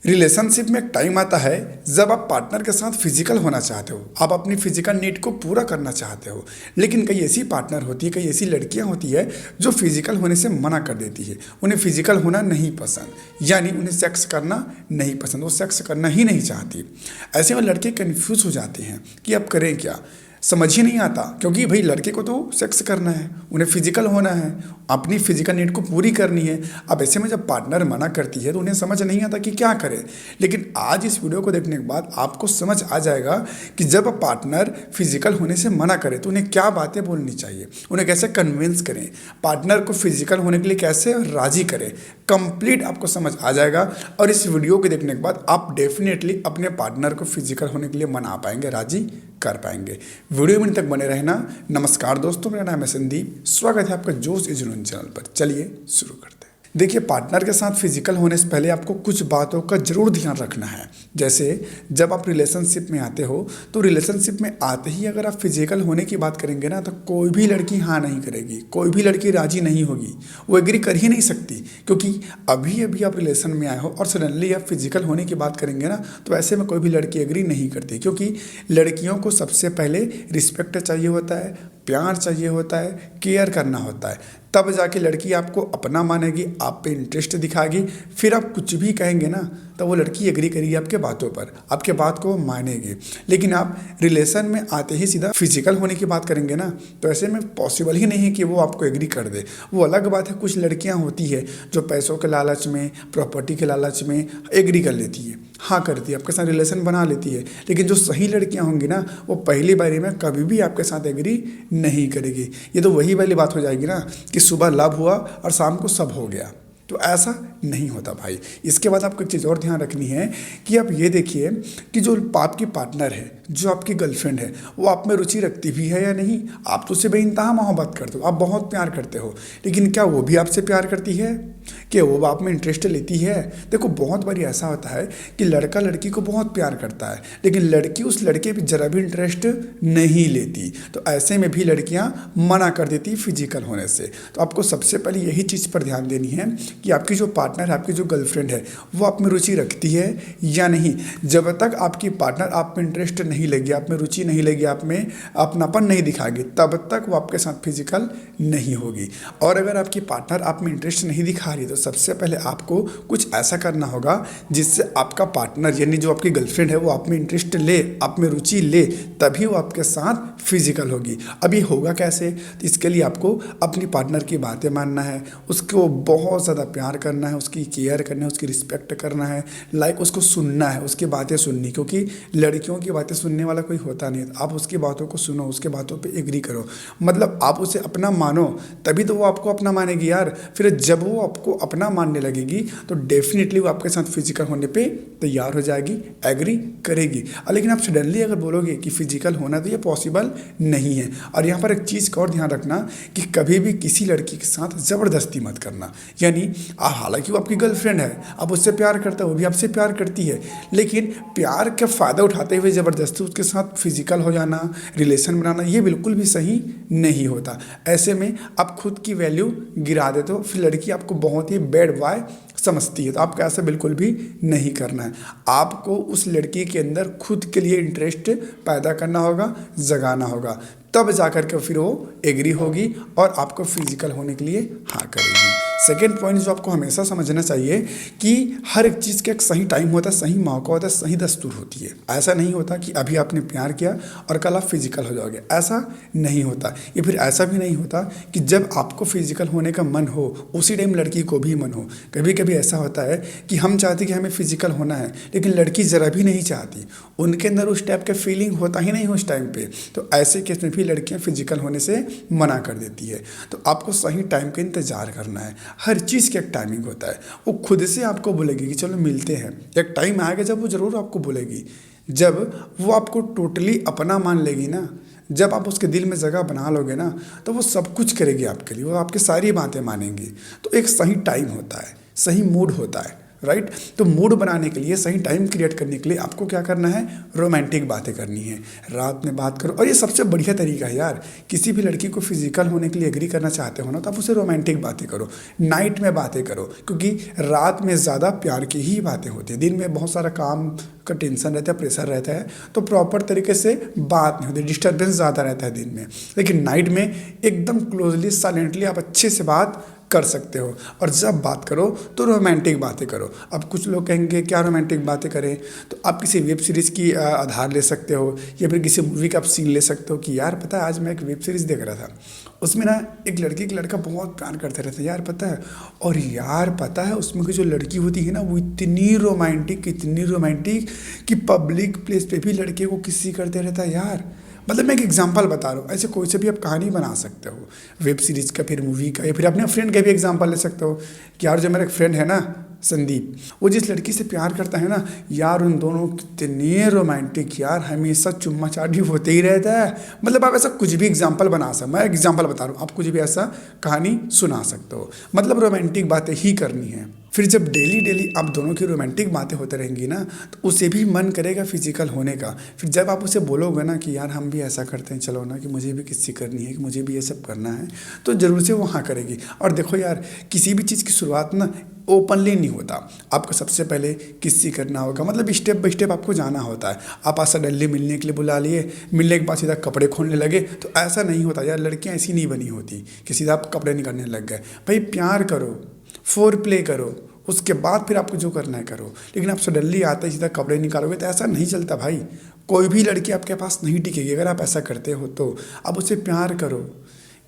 Relationship में एक time आता है जब आप पार्टनर के साथ फिजिकल होना चाहते हो, आप अपनी फिजिकल नीड को पूरा करना चाहते हो। लेकिन कई ऐसी पार्टनर होती है, कई ऐसी लड़कियां होती है जो फिजिकल होने से मना कर देती है। उन्हें फिजिकल होना नहीं पसंद, यानी उन्हें सेक्स करना नहीं पसंद, वो सेक्स करना ही नहीं चाहती। ऐसे में लड़के कन्फ्यूज हो जाते हैं कि अब करें क्या, समझ ही नहीं आता। क्योंकि भाई लड़के को तो सेक्स करना है, उन्हें फिजिकल होना है, अपनी फिजिकल नीड को पूरी करनी है। अब ऐसे में जब पार्टनर मना करती है तो उन्हें समझ नहीं आता कि क्या करें। लेकिन आज इस वीडियो को देखने के बाद आपको समझ आ जाएगा कि जब पार्टनर फिजिकल होने से मना करे तो उन्हें क्या बातें बोलनी चाहिए, उन्हें कैसे कन्विंस करें, पार्टनर को फिजिकल होने के लिए कैसे राजी करें। कंप्लीट आपको समझ आ जाएगा और इस वीडियो को देखने के बाद आप डेफिनेटली अपने पार्टनर को फिजिकल होने के लिए मना पाएंगे, राजी कर पाएंगे। वीडियो में तक बने रहना। नमस्कार दोस्तों, मेरा नाम है संदीप, स्वागत है आपका जोश इज जुनून चैनल पर। चलिए शुरू करते हैं। देखिए, पार्टनर के साथ फिजिकल होने से पहले आपको कुछ बातों का जरूर ध्यान रखना है। जैसे जब आप रिलेशनशिप में आते हो तो रिलेशनशिप में आते ही अगर आप फिजिकल होने की बात करेंगे ना तो कोई भी लड़की हाँ नहीं करेगी, कोई भी लड़की राजी नहीं होगी, वो एग्री कर ही नहीं सकती। क्योंकि अभी अभी आप रिलेशन में आए हो और सडनली आप फिजिकल होने की बात करेंगे ना तो ऐसे में कोई भी लड़की एग्री नहीं करती। क्योंकि लड़कियों को सबसे पहले रिस्पेक्ट चाहिए होता है, प्यार चाहिए होता है, केयर करना होता है। तब जाके लड़की आपको अपना मानेगी, आप पे इंटरेस्ट दिखाएगी। फिर आप कुछ भी कहेंगे ना तो वो लड़की एग्री करेगी आपके बातों पर, आपके बात को मानेगी। लेकिन आप रिलेशन में आते ही सीधा फिजिकल होने की बात करेंगे ना तो ऐसे में पॉसिबल ही नहीं है कि वो आपको एग्री कर दे। वो अलग बात है, कुछ लड़कियां होती है जो पैसों के लालच में, प्रॉपर्टी के लालच में एग्री कर लेती है, हाँ करती है, आपके साथ रिलेशन बना लेती है। लेकिन जो सही लड़कियां होंगी ना वो पहली बारी में कभी भी आपके साथ एग्री नहीं करेगी। ये तो वही वाली बात हो जाएगी ना कि सुबह लव हुआ और शाम को सब हो गया। तो ऐसा नहीं होता भाई। इसके बाद आपको एक चीज़ और ध्यान रखनी है कि आप ये देखिए कि जो आपकी पार्टनर है, जो आपकी गर्लफ्रेंड है, वो आप में रुचि रखती भी है या नहीं। आप तो उससे बेइंतहा मोहब्बत करते हो, आप बहुत प्यार करते हो, लेकिन क्या वो भी आपसे प्यार करती है? कि वो आप में इंटरेस्ट लेती है? देखो, बहुत बारी ऐसा होता है कि लड़का लड़की को बहुत प्यार करता है लेकिन लड़की उस लड़के पर जरा भी इंटरेस्ट नहीं लेती। तो ऐसे में भी लड़कियां मना कर देती फिजिकल होने से। तो आपको सबसे पहले यही चीज़ पर ध्यान देनी है कि आपकी जो पार्टनर है, आपकी जो गर्लफ्रेंड है, वो आप में रुचि रखती है या नहीं। जब तक आपकी पार्टनर आप में इंटरेस्ट नहीं लेगी, आप में रुचि नहीं लेगी, आप में अपनापन नहीं दिखाएगी, तब तक वो आपके साथ फिजिकल नहीं होगी। और अगर आपकी पार्टनर आप में इंटरेस्ट नहीं दिखा रही तो सबसे पहले आपको कुछ ऐसा करना होगा जिससे आपका पार्टनर यानी जो आपकी गर्लफ्रेंड है वो आप में इंटरेस्ट ले, आप में रुचि ले, तभी वो आपके साथ फिजिकल होगी। अब ये होगा कैसे? तो इसके लिए आपको अपनी पार्टनर की बातें मानना है, उसको बहुत ज़्यादा प्यार करना है, उसकी केयर करना है, उसकी रिस्पेक्ट करना है, लाइक उसको सुनना है, उसकी बातें सुननी। क्योंकि लड़कियों की बातें सुनने वाला कोई होता नहीं है। आप उसकी बातों को सुनो, उसके बातों पे एग्री करो, मतलब आप उसे अपना मानो, तभी तो वो आपको अपना मानेगी यार। फिर जब वो आपको अपना मानने लगेगी तो डेफिनेटली वो आपके साथ फिजिकल होने पे तैयार हो जाएगी, एग्री करेगी। लेकिन आप सडनली अगर बोलोगे कि फिजिकल होना तो ये पॉसिबल नहीं है। और यहाँ पर एक चीज़ का और ध्यान रखना कि कभी भी किसी लड़की के साथ ज़बरदस्ती मत करना। यानी हालांकि वो आपकी गर्लफ्रेंड है, आप उससे प्यार करते हो, वो भी आपसे प्यार करती है, लेकिन प्यार का फ़ायदा उठाते हुए ज़बरदस्ती उसके साथ फिजिकल हो जाना, रिलेशन बनाना, ये बिल्कुल भी सही नहीं होता। ऐसे में आप खुद की वैल्यू गिरा देते हो, फिर लड़की आपको बहुत ही बैड बॉय समझती है। तो आपको ऐसा बिल्कुल भी नहीं करना है। आपको उस लड़की के अंदर खुद के लिए इंटरेस्ट पैदा करना होगा, जगाना होगा, तब जाकर के फिर वो एग्री होगी और आपको फिजिकल होने के लिए हाँ करेगी। सेकेंड पॉइंट जो आपको हमेशा समझना चाहिए कि हर एक चीज़ का एक सही टाइम होता है, सही मौका होता है, सही दस्तूर होती है। ऐसा नहीं होता कि अभी आपने प्यार किया और कल आप फिजिकल हो जाओगे, ऐसा नहीं होता। या फिर ऐसा भी नहीं होता कि जब आपको फिजिकल होने का मन हो उसी टाइम लड़की को भी मन हो। कभी कभी ऐसा होता है कि हम चाहते कि हमें फिजिकल होना है लेकिन लड़की ज़रा भी नहीं चाहती, उनके अंदर उस टाइप का फीलिंग होता ही नहीं उस टाइम पे। तो ऐसे केस में भी लड़कियां फिजिकल होने से मना कर देती है। तो आपको सही टाइम का इंतज़ार करना है। हर चीज़ का एक टाइमिंग होता है। वो खुद से आपको बोलेगी कि चलो मिलते हैं। एक टाइम आएगा जब वो ज़रूर आपको बोलेगी, जब वो आपको टोटली अपना मान लेगी ना, जब आप उसके दिल में जगह बना लोगे ना तो वो सब कुछ करेगी आपके लिए, वो आपकी सारी बातें मानेंगी। तो एक सही टाइम होता है, सही मूड होता है, राइट। तो मूड बनाने के लिए, सही टाइम क्रिएट करने के लिए आपको क्या करना है, रोमांटिक बातें करनी है। रात में बात करो, और ये सबसे बढ़िया तरीका है यार। किसी भी लड़की को फिजिकल होने के लिए एग्री करना चाहते हो ना, तो आप उसे रोमांटिक बातें करो, नाइट में बातें करो, क्योंकि रात में ज़्यादा प्यार की ही बातें होती है। दिन में बहुत सारा काम का टेंशन रहता है, प्रेशर रहता है, तो प्रॉपर तरीके से बात नहीं होती, डिस्टर्बेंस ज़्यादा रहता है दिन में। लेकिन नाइट में एकदम क्लोजली, साइलेंटली आप अच्छे से बात कर सकते हो। और जब बात करो तो रोमांटिक बातें करो। अब कुछ लोग कहेंगे क्या रोमांटिक बातें करें, तो आप किसी वेब सीरीज़ की आधार ले सकते हो, या फिर किसी मूवी का आप सीन ले सकते हो कि यार पता है आज मैं एक वेब सीरीज़ देख रहा था, उसमें ना एक लड़की एक लड़का बहुत प्यार करते रहते हैं यार पता है, और यार पता है उसमें की जो लड़की होती है ना वो इतनी रोमांटिक कि पब्लिक प्लेस पे भी लड़के को किसी करते रहता है यार। मतलब मैं एक एग्जांपल बता रहा हूँ, ऐसे कोई से भी आप कहानी बना सकते हो, वेब सीरीज़ का, फिर मूवी का, या फिर अपने फ्रेंड का भी एग्जांपल ले सकते हो कि यार जो मेरा एक फ्रेंड है ना संदीप, वो जिस लड़की से प्यार करता है ना यार, उन दोनों कितने रोमांटिक यार, हमेशा चुम्मा चाटी होते ही रहता है। मतलब आप ऐसा कुछ भी एग्जांपल बना सकते, मैं एग्जांपल बता रहा हूँ, आप कुछ भी ऐसा कहानी सुना सकते हो। मतलब रोमांटिक बातें ही करनी है। फिर जब डेली डेली आप दोनों की रोमांटिक बातें होते रहेंगी ना, तो उसे भी मन करेगा फिजिकल होने का। फिर जब आप उसे बोलोगे ना कि यार हम भी ऐसा करते हैं, चलो ना, कि मुझे भी किस्सी करनी है, कि मुझे भी ये सब करना है, तो ज़रूर से वो हाँ करेगी। और देखो यार, किसी भी चीज़ की शुरुआत ना ओपनली नहीं होता, आपको सबसे पहले किस्सी करना होगा, मतलब स्टेप बाय स्टेप आपको जाना होता है। आप सडनली मिलने के लिए बुला लिए, मिलने के बाद सीधा कपड़े खोलने लगे, तो ऐसा नहीं होता यार। लड़कियाँ ऐसी नहीं बनी होती कि सीधा आप कपड़े निकालने लग गए। भाई प्यार करो, फोर प्ले करो, उसके बाद फिर आपको जो करना है करो। लेकिन आप सडनली आते ही सीधा कपड़े निकालोगे तो ऐसा नहीं चलता भाई। कोई भी लड़की आपके पास नहीं टिकेगी अगर आप ऐसा करते हो। तो अब उसे प्यार करो,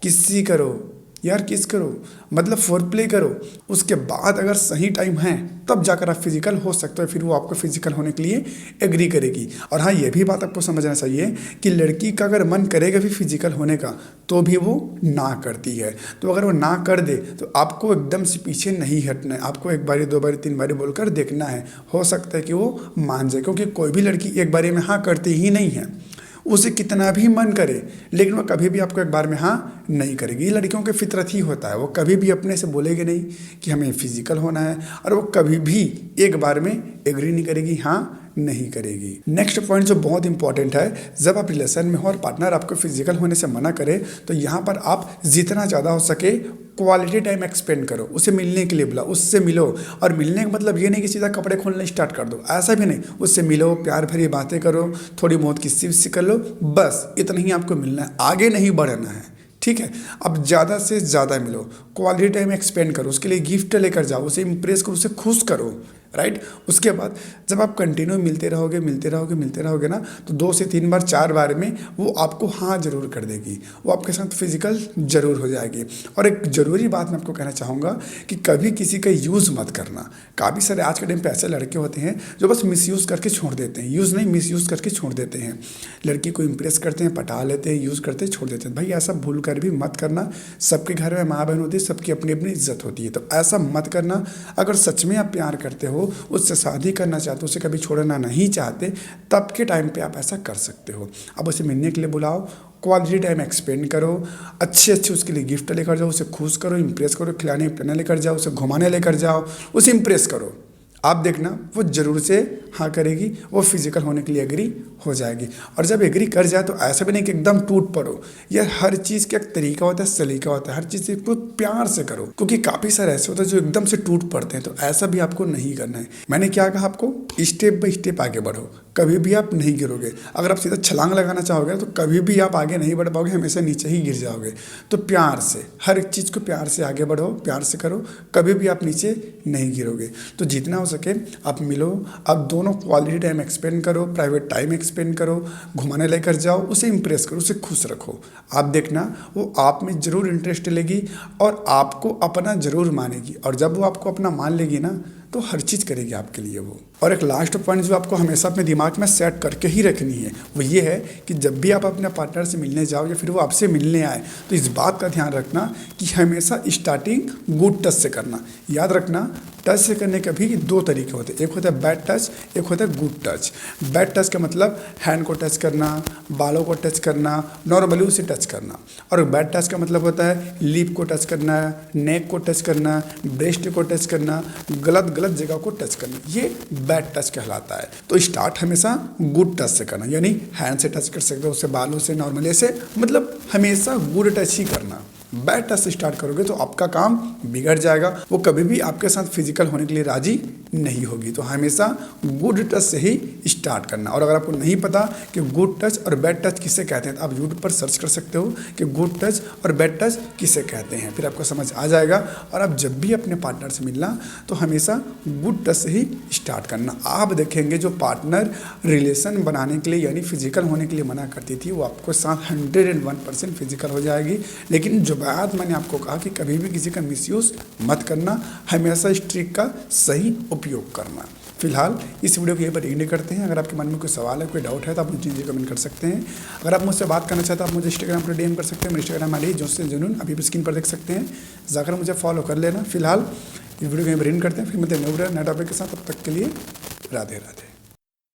किस्सी करो यार, किस करो, मतलब फोर प्ले करो। उसके बाद अगर सही टाइम है तब जाकर आप फिजिकल हो सकते हो, फिर वो आपको फिजिकल होने के लिए एग्री करेगी। और हाँ, ये भी बात आपको समझना चाहिए कि लड़की का अगर मन करेगा भी फिजिकल होने का, तो भी वो ना करती है। तो अगर वो ना कर दे तो आपको एकदम से पीछे नहीं हटना है, आपको एक बारी, दो बारी, तीन बारी बोलकर देखना है। हो सकता है कि वो मान जाए, क्योंकि कोई भी लड़की एक बारी में हाँ करती ही नहीं है। उसे कितना भी मन करे, लेकिन वो कभी भी आपको एक बार में हाँ नहीं करेगी। ये लड़कियों के फितरत ही होता है, वो कभी भी अपने से बोलेगी नहीं कि हमें फिजिकल होना है, और वो कभी भी एक बार में एग्री नहीं करेगी, हाँ नहीं करेगी। नेक्स्ट पॉइंट जो बहुत इंपॉर्टेंट है, जब आप रिलेशन में हो और पार्टनर आपको फिजिकल होने से मना करे, तो यहाँ पर आप जितना ज़्यादा हो सके क्वालिटी टाइम एक्सपेंड करो। उसे मिलने के लिए बुला, उससे मिलो। और मिलने का मतलब ये नहीं कि सीधा कपड़े खोलने स्टार्ट कर दो, ऐसा भी नहीं। उससे मिलो, प्यार भरी बातें करो, थोड़ी बहुत किस्सी विस्सी कर लो, बस इतना ही आपको मिलना है, आगे नहीं बढ़ना है, ठीक है। अब ज़्यादा से ज़्यादा मिलो, क्वालिटी टाइम एक्सपेंड करो, उसके लिए गिफ्ट लेकर जाओ, उसे इंप्रेस करो, उसे खुश करो, राइट। उसके बाद जब आप कंटिन्यू मिलते रहोगे ना, तो 2 से 3 बार, 4 बार में वो आपको हाँ ज़रूर कर देगी, वो आपके साथ फिजिकल ज़रूर हो जाएगी। और एक ज़रूरी बात मैं आपको कहना चाहूँगा कि कभी किसी का यूज़ मत करना। काफ़ी सारे आज के टाइम पे ऐसे लड़के होते हैं जो बस मिसयूज़ करके छोड़ देते हैं, यूज़ नहीं मिसयूज़ करके छोड़ देते हैं। लड़की को इम्प्रेस करते हैं, पटा लेते हैं, यूज़ करते हैं, छोड़ देते हैं। भाई ऐसा भूल कर भी मत करना। सबके घर में माँ बहन होती है, सबकी अपनी अपनी इज्जत होती है, तो ऐसा मत करना। अगर सच में आप प्यार करते हो, उससे शादी करना चाहते हो, उसे कभी छोड़ना नहीं चाहते, तब के टाइम पे आप ऐसा कर सकते हो। अब उसे मिलने के लिए बुलाओ, क्वालिटी टाइम एक्सपेंड करो, अच्छे उसके लिए गिफ्ट लेकर जाओ, उसे खुश करो, इंप्रेस करो, खिलाने पिलाने लेकर जाओ, उसे घुमाने लेकर जाओ, उसे इंप्रेस करो। आप देखना वो ज़रूर से हाँ करेगी, वो फिजिकल होने के लिए एग्री हो जाएगी। और जब एग्री कर जाए तो ऐसा भी नहीं कि एकदम टूट पड़ो। यह हर चीज़ का एक तरीका होता है, सलीका होता है, हर चीज़ को प्यार से करो, क्योंकि काफ़ी सारे ऐसे होते हैं जो एकदम से टूट पड़ते हैं, तो ऐसा भी आपको नहीं करना है। मैंने क्या कहा आपको, स्टेप बाय स्टेप आगे बढ़ो, कभी भी आप नहीं गिरोगे। अगर आप सीधा छलांग लगाना चाहोगे तो कभी भी आप आगे नहीं बढ़ पाओगे, हमेशा नीचे ही गिर जाओगे। तो प्यार से हर एक चीज़ को प्यार से आगे बढ़ो, प्यार से करो, कभी भी आप नीचे नहीं गिरोगे। तो जितना हो सके आप मिलो, आप दोनों क्वालिटी टाइम एक्सपेंड करो, प्राइवेट टाइम एक्सपेंड करो, घुमाने लेकर जाओ, उसे इंप्रेस करो, उसे खुश रखो। आप देखना वो आप में ज़रूर इंटरेस्ट लेगी और आपको अपना ज़रूर मानेगी। और जब वो आपको अपना मान लेगी ना, तो हर चीज़ करेगी आपके लिए वो। और एक लास्ट पॉइंट जो आपको हमेशा अपने दिमाग में सेट करके ही रखनी है, वो ये है कि जब भी आप अपने पार्टनर से मिलने जाओ या फिर वो आपसे मिलने आए, तो इस बात का ध्यान रखना कि हमेशा स्टार्टिंग गुड टच से करना। याद रखना, टच से करने के भी 2 तरीके होते हैं, एक होता है बैड टच, एक होता है गुड टच। बैड टच का मतलब हैंड को टच करना, बालों को टच करना, नॉर्मली उसे टच करना। और बैड टच का मतलब होता है लिप को टच करना, नेक को टच करना, ब्रेस्ट को टच करना, गलत गलत जगह को टच करना, ये बैड टच कहलाता है। तो स्टार्ट हमेशा गुड टच से करना, यानी हैंड से टच कर सकते हो, उससे बालों से, नॉर्मली ऐसे, मतलब हमेशा गुड टच ही करना। बैड टच से स्टार्ट करोगे तो आपका काम बिगड़ जाएगा, वो कभी भी आपके साथ फिजिकल होने के लिए राजी नहीं होगी। तो हमेशा गुड टच से ही स्टार्ट करना। और अगर आपको नहीं पता कि गुड टच और बैड टच किसे कहते हैं तो आप यूट्यूब पर सर्च कर सकते हो कि गुड टच और बैड टच किसे कहते हैं, फिर आपको समझ आ जाएगा। और आप जब भी अपने पार्टनर से मिलना तो हमेशा गुड टच से ही स्टार्ट करना। आप देखेंगे जो पार्टनर रिलेशन बनाने के लिए यानी फिजिकल होने के लिए मना करती थी वो आपको साथ 101% फिजिकल हो जाएगी। लेकिन जो बात मैंने आपको कहा कि कभी भी किसी का मिसयूज़ मत करना, हमेशा इस ट्रिक का सही उपयोग करना। फिलहाल इस वीडियो को यहीं पर एंड करते हैं। अगर आपके मन में कोई सवाल है, कोई डाउट है तो आप मुझे कमेंट कर सकते हैं। अगर आप मुझसे बात करना चाहते हैं आप मुझे इंस्टाग्राम पर डीएम कर सकते हैं। मेरे इंस्टाग्राम आई डी जोसे जुनून अभी भी स्क्रीन पर देख सकते हैं, जाकर मुझे फॉलो कर लेना। फिलहाल इस वीडियो को यहीं पर एंड करते हैं, फिर मिलते हैं नए टॉपिक के साथ। तब तक के लिए राधे राधे।